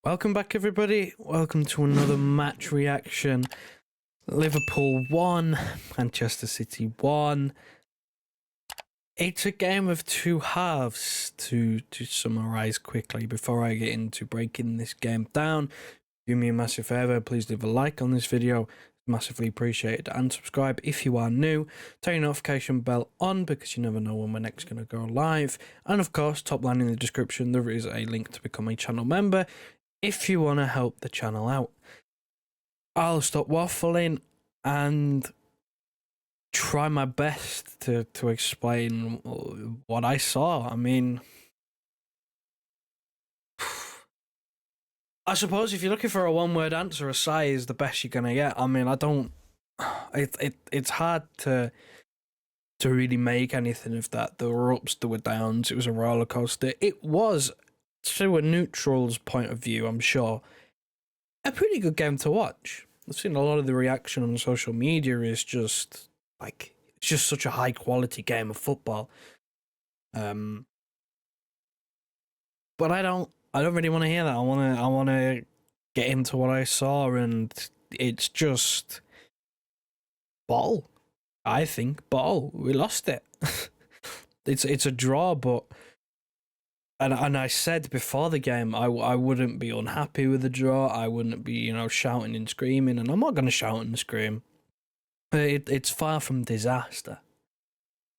Welcome back, everybody. Welcome to another match reaction. Liverpool 1, Manchester City 1. It's a game of two halves to summarise quickly before I get into breaking this game down. Do me a massive favour, please leave a like on this video. Massively appreciated, and subscribe if you are new. Turn your notification bell on because you never know when we're next going to go live. And of course, top line in the description, there is a link to become a channel member if you want to help the channel out. I'll stop waffling and try my best to explain what I saw. I mean, I suppose if you're looking for a one-word answer, a sigh is the best you're gonna get. I mean, I don't. It's hard to really make anything of that. There were ups, there were downs. It was a roller coaster. It was, to a neutral's point of view, I'm sure, a pretty good game to watch. I've seen a lot of the reaction on social media is just like, it's just such a high quality game of football. But I don't really want to hear that. I want to get into what I saw, and it's just ball. I think ball. We lost it. It's a draw, but and I said before the game I wouldn't be unhappy with the draw. I wouldn't be shouting and screaming, and I'm not going to shout and scream. It's far from disaster,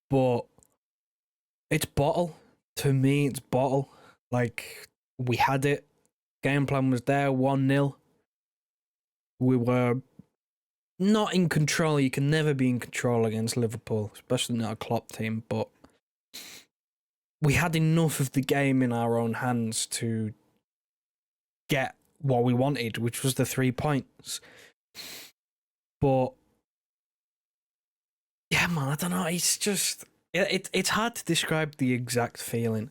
but it's bottle. To me, it's bottle. Like, we had it. Game plan was there, 1-0. We were not in control. You can never be in control against Liverpool, especially not a Klopp team, but we had enough of the game in our own hands to get what we wanted, which was the 3 points. But yeah, man, I don't know. It's just it's hard to describe the exact feeling,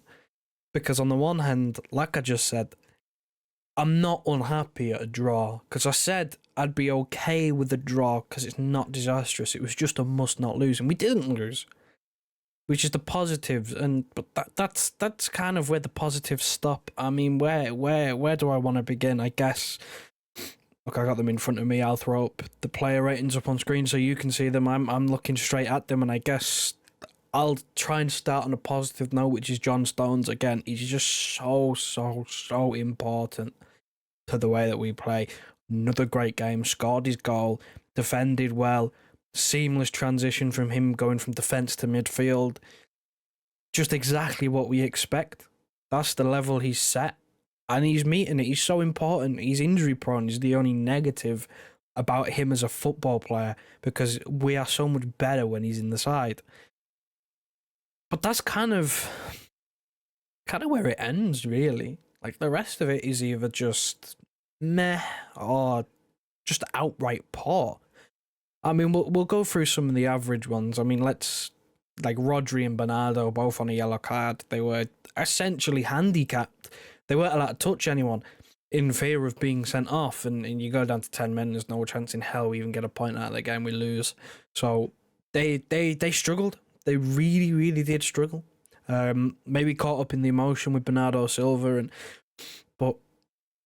because on the one hand, like I just said, I'm not unhappy at a draw, because I said I'd be okay with a draw because it's not disastrous. It was just a must not lose, and we didn't lose, which is the positives. But that's kind of where the positives stop. I mean, where do I want to begin? I guess, look, I got them in front of me. I'll throw up the player ratings up on screen so you can see them. I'm looking straight at them, and I guess I'll try and start on a positive note, which is John Stones. Again, he's just so important to the way that we play. Another great game, scored his goal, defended well, seamless transition from him going from defence to midfield. Just exactly what we expect. That's the level he's set, and he's meeting it. He's so important. He's injury prone. Is the only negative about him as a football player, because we are so much better when he's in the side. But that's kind of where it ends, really. Like, the rest of it is either just meh or just outright poor. I mean, we'll go through some of the average ones. I mean, like Rodri and Bernardo, both on a yellow card. They were essentially handicapped. They weren't allowed to touch anyone in fear of being sent off. And you go down to 10 men, there's no chance in hell we even get a point out of the game. We lose. So they struggled. They really did struggle. Maybe caught up in the emotion with Bernardo Silva, but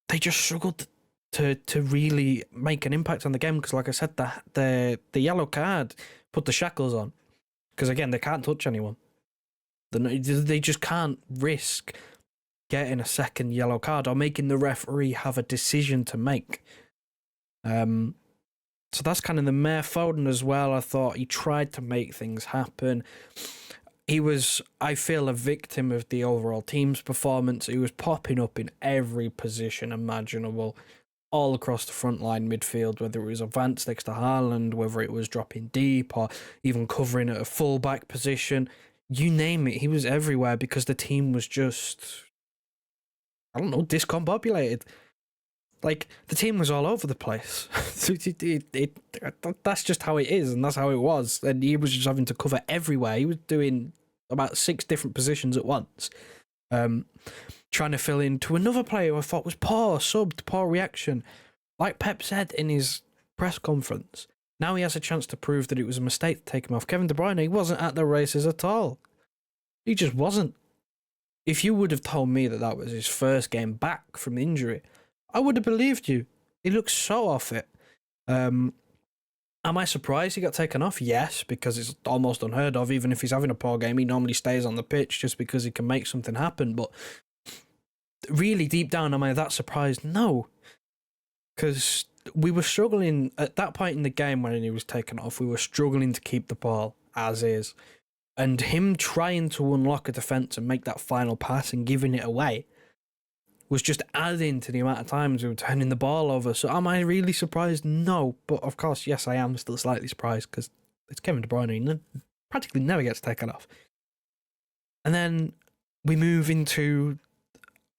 they just struggled to really make an impact on the game, because, like I said, the yellow card put the shackles on, because again, they can't touch anyone. They just can't risk getting a second yellow card or making the referee have a decision to make. So that's kind of the mayor. Foden as well, I thought he tried to make things happen. He was, I feel, a victim of the overall team's performance. He was popping up in every position imaginable, all across the front line midfield, whether it was advanced next to Haaland, whether it was dropping deep, or even covering at a full-back position. You name it, he was everywhere, because the team was just, I don't know, discombobulated. Like, the team was all over the place. That's just how it is, and that's how it was. And he was just having to cover everywhere. He was doing about 6 different positions at once. Trying to fill in to another player who I thought was poor, subbed, poor reaction. Like Pep said in his press conference, now he has a chance to prove that it was a mistake to take him off. Kevin De Bruyne, he wasn't at the races at all. He just wasn't. If you would have told me that that was his first game back from injury, I would have believed you. He looks so off it. Am I surprised he got taken off? Yes, because it's almost unheard of. Even if he's having a poor game, he normally stays on the pitch just because he can make something happen. But really, deep down, am I that surprised? No. Because we were struggling at that point in the game when he was taken off. We were struggling to keep the ball as is. And him trying to unlock a defence and make that final pass and giving it away was just adding to the amount of times we were turning the ball over. So am I really surprised? No. But of course, yes, I am still slightly surprised because it's Kevin De Bruyne. He practically never gets taken off. And then we move into...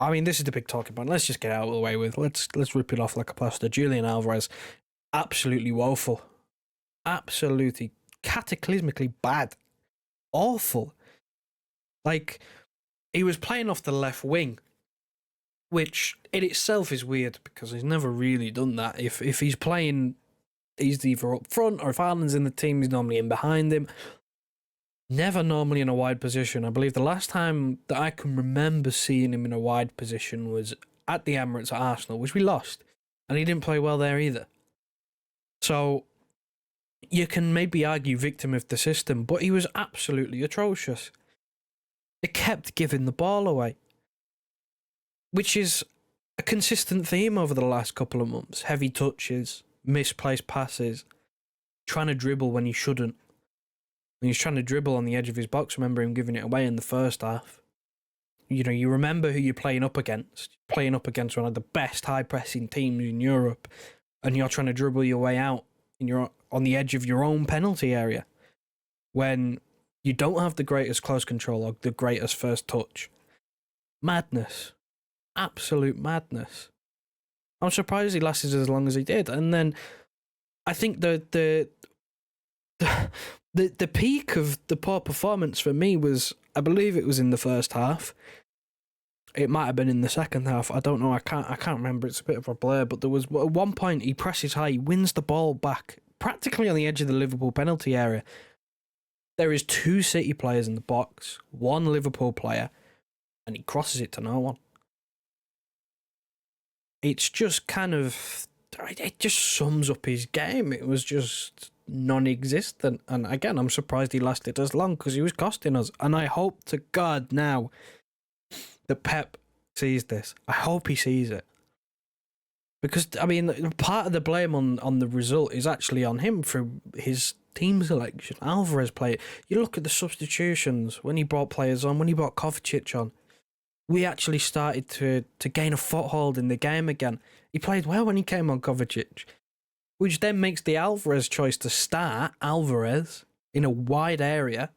I mean, this is the big talking point. Let's just get it out of the way with. Let's rip it off like a plaster. Julian Alvarez, absolutely woeful. Absolutely cataclysmically bad. Awful. Like, he was playing off the left wing, which in itself is weird because he's never really done that. If he's playing, he's either up front, or if Haaland's in the team, he's normally in behind him. Never normally in a wide position. I believe the last time that I can remember seeing him in a wide position was at the Emirates at Arsenal, which we lost, and he didn't play well there either. So you can maybe argue victim of the system, but he was absolutely atrocious. It kept giving the ball away, which is a consistent theme over the last couple of months. Heavy touches, misplaced passes, trying to dribble when he shouldn't. When he's trying to dribble on the edge of his box, remember him giving it away in the first half. You know, you remember who you're playing up against. Playing up against one of the best high-pressing teams in Europe, and you're trying to dribble your way out, and you're on the edge of your own penalty area when you don't have the greatest close control or the greatest first touch. Madness. Absolute madness. I'm surprised he lasted as long as he did. And then I think the peak of the poor performance for me was, I believe it was in the first half. It might have been in the second half. I don't know. I can't remember. It's a bit of a blur. But there was at one point he presses high, he wins the ball back practically on the edge of the Liverpool penalty area. There is 2 City players in the box, 1 Liverpool player, and he crosses it to no one. It's just kind of... It just sums up his game. It was just non-existent. And again, I'm surprised he lasted as long because he was costing us. And I hope to God now that Pep sees this. I hope he sees it. Because, I mean, part of the blame on the result is actually on him for his team selection. Alvarez played. You look at the substitutions when he brought players on, when he brought Kovacic on. We actually started to gain a foothold in the game again. He played well when he came on, Kovacic, which then makes the Alvarez choice to start Alvarez in a wide area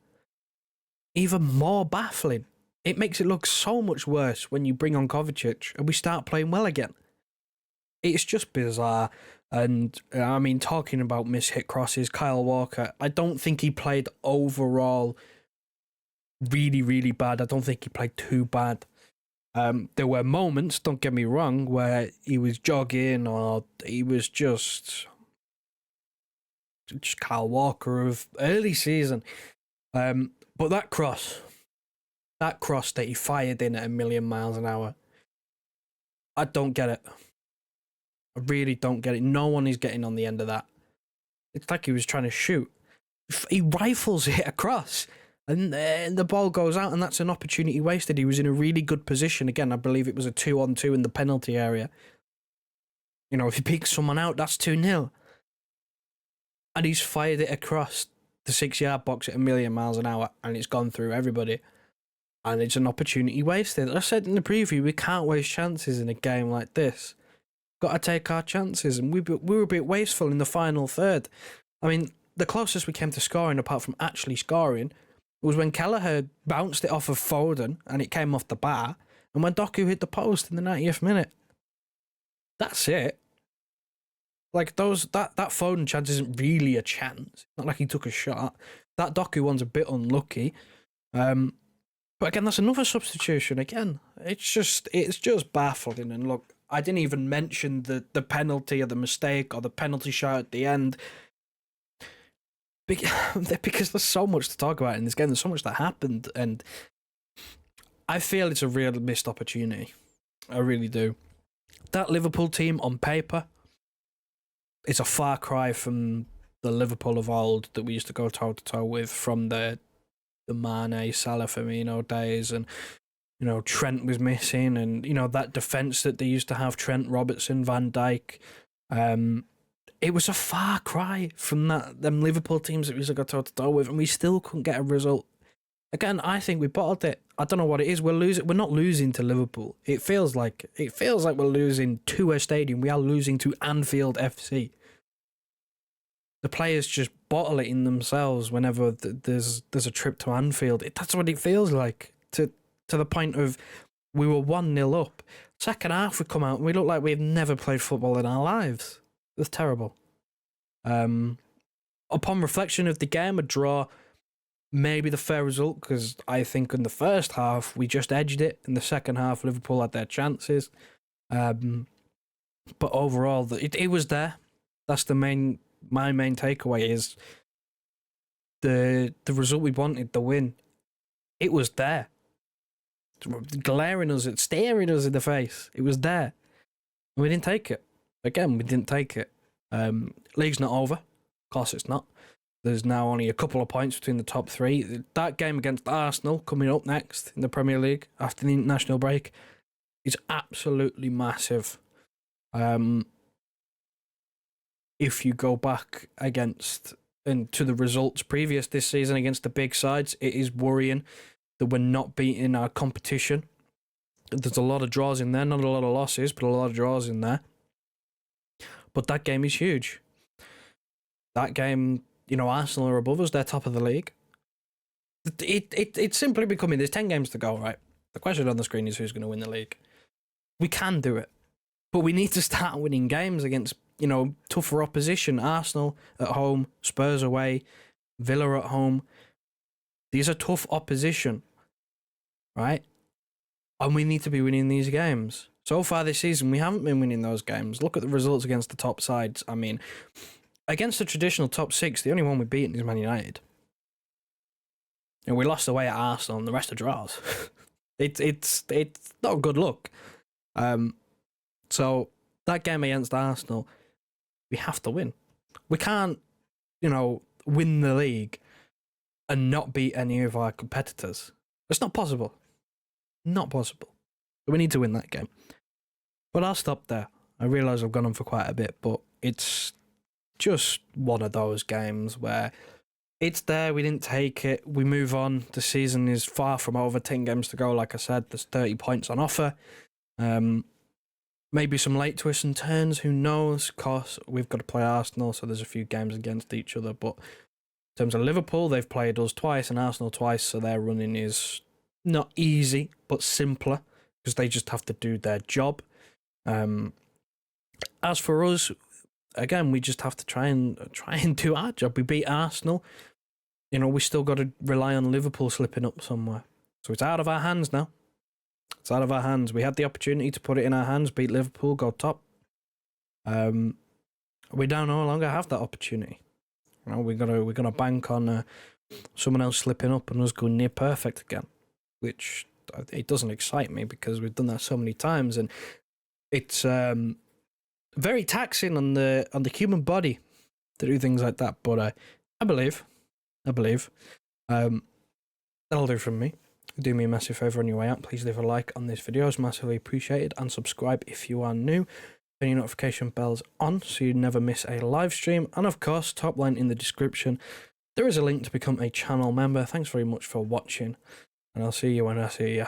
even more baffling. It makes it look so much worse when you bring on Kovacic and we start playing well again. It's just bizarre. And I mean, talking about mishit crosses, Kyle Walker, I don't think he played overall really, really bad. I don't think he played too bad. There were moments, don't get me wrong, where he was jogging or he was just Kyle Walker of early season. But that cross that he fired in at 1,000,000 miles an hour, I don't get it. I really don't get it. No one is getting on the end of that. It's like he was trying to shoot. He rifles it across. And the ball goes out, and that's an opportunity wasted. He was in a really good position. Again, I believe it was a 2-on-2 in the penalty area. You know, if he picks someone out, that's 2-0. And he's fired it across the 6-yard box at 1,000,000 miles an hour, and it's gone through everybody. And it's an opportunity wasted. I said in the preview, we can't waste chances in a game like this. Got to take our chances, and we were a bit wasteful in the final third. I mean, the closest we came to scoring, apart from actually scoring, was when Kelleher bounced it off of Foden and it came off the bar, and when Doku hit the post in the 90th minute. That's it. Like that Foden chance isn't really a chance. Not like he took a shot. That Doku one's a bit unlucky. But again, that's another substitution. Again, it's just baffling. And look, I didn't even mention the penalty or the mistake or the penalty shot at the end. Because there's so much to talk about in this game. There's so much that happened, and I feel it's a real missed opportunity. I really do. That Liverpool team on paper is a far cry from the Liverpool of old that we used to go toe to toe with from the Mane, Salah, Firmino days, and Trent was missing, and that defense that they used to have, Trent, Robertson, Van Dijk. It was a far cry from them Liverpool teams that we used to go toe to toe with, and we still couldn't get a result. Again, I think we bottled it. I don't know what it is. We're losing. We're not losing to Liverpool. It feels like we're losing to a stadium. We are losing to Anfield FC. The players just bottle it in themselves whenever there's a trip to Anfield. That's what it feels like. To the point of we were 1-0 up. Second half we come out and we look like we've never played football in our lives. It was terrible. Upon reflection of the game, a draw. Maybe the fair result, because I think in the first half we just edged it. In the second half, Liverpool had their chances. But overall, it was there. That's my main takeaway is the result we wanted, the win. It was there. Staring us in the face. It was there. And we didn't take it. Again, we didn't take it. League's not over. Of course it's not. There's now only a couple of points between the top three. That game against Arsenal coming up next in the Premier League after the international break is absolutely massive. If you go back to the results previous this season against the big sides, it is worrying that we're not beating our competition. There's a lot of draws in there, not a lot of losses, but a lot of draws in there. But that game is huge. That game, Arsenal are above us, they're top of the league. It's simply becoming, there's 10 games to go, right? The question on the screen is who's going to win the league. We can do it, but we need to start winning games against, tougher opposition. Arsenal at home, Spurs away, Villa at home. These are tough opposition, right? And we need to be winning these games. So far this season, we haven't been winning those games. Look at the results against the top sides. I mean, against the traditional top six, the only one we've beaten is Man United. And we lost away at Arsenal and the rest are draws. It's not a good look. So that game against Arsenal, we have to win. We can't, win the league and not beat any of our competitors. It's not possible. Not possible. But we need to win that game. But I'll stop there. I realise I've gone on for quite a bit, but it's just one of those games where it's there, we didn't take it, we move on. The season is far from over, 10 games to go. Like I said, there's 30 points on offer. Maybe some late twists and turns, who knows? Of course, we've got to play Arsenal, so there's a few games against each other. But in terms of Liverpool, they've played us twice and Arsenal twice, so their running is not easy, but simpler, because they just have to do their job. As for us, again, we just have to try and do our job. We beat Arsenal. We still got to rely on Liverpool slipping up somewhere. So it's out of our hands now. It's out of our hands. We had the opportunity to put it in our hands, beat Liverpool, go top. We now no longer have that opportunity. We're gonna bank on someone else slipping up and us going near perfect again, which it doesn't excite me because we've done that so many times, and it's very taxing on the human body to do things like that. But I believe. That'll do from me. Do me a massive favour on your way out. Please leave a like on this video. It's massively appreciated. And subscribe if you are new. Turn your notification bells on so you never miss a live stream. And of course, top line in the description, there is a link to become a channel member. Thanks very much for watching. And I'll see you when I see you.